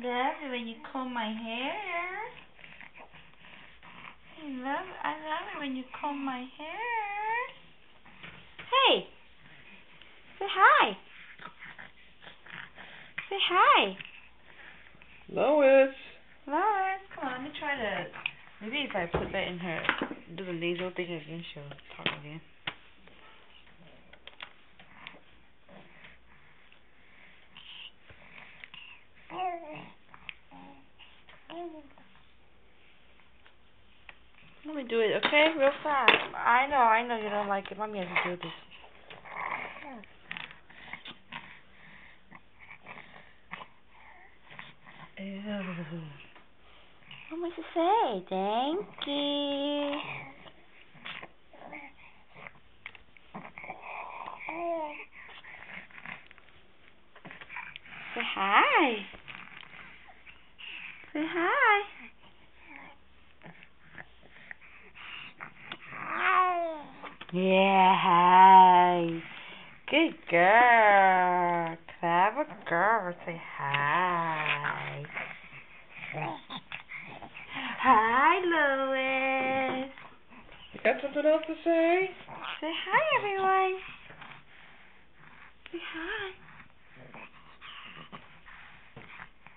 love it when you comb my hair. I love it when you comb my hair. Hey, say hi. Say hi. Lois. Lois, come on, let me try to. Maybe if I put that in her, do the nasal thing again, she'll talk again. Let me do it, okay? Real fast. I know you don't like it. Mommy has to do this. Ew. What am I to say? Thank you. Say hi. Say hi. Yeah, hi. Good girl. Clever girl. Say hi. Hi, Lois. You got something else to say? Say hi, everyone. Say hi.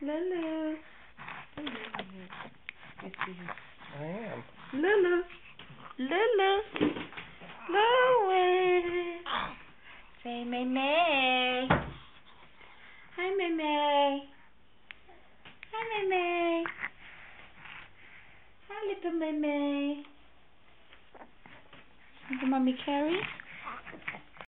Lulu. I am. Lulu. Lulu. Lois. Say May May. Hi, May May. Hi, May May. Hi, little May May. Is Mommy Carrie?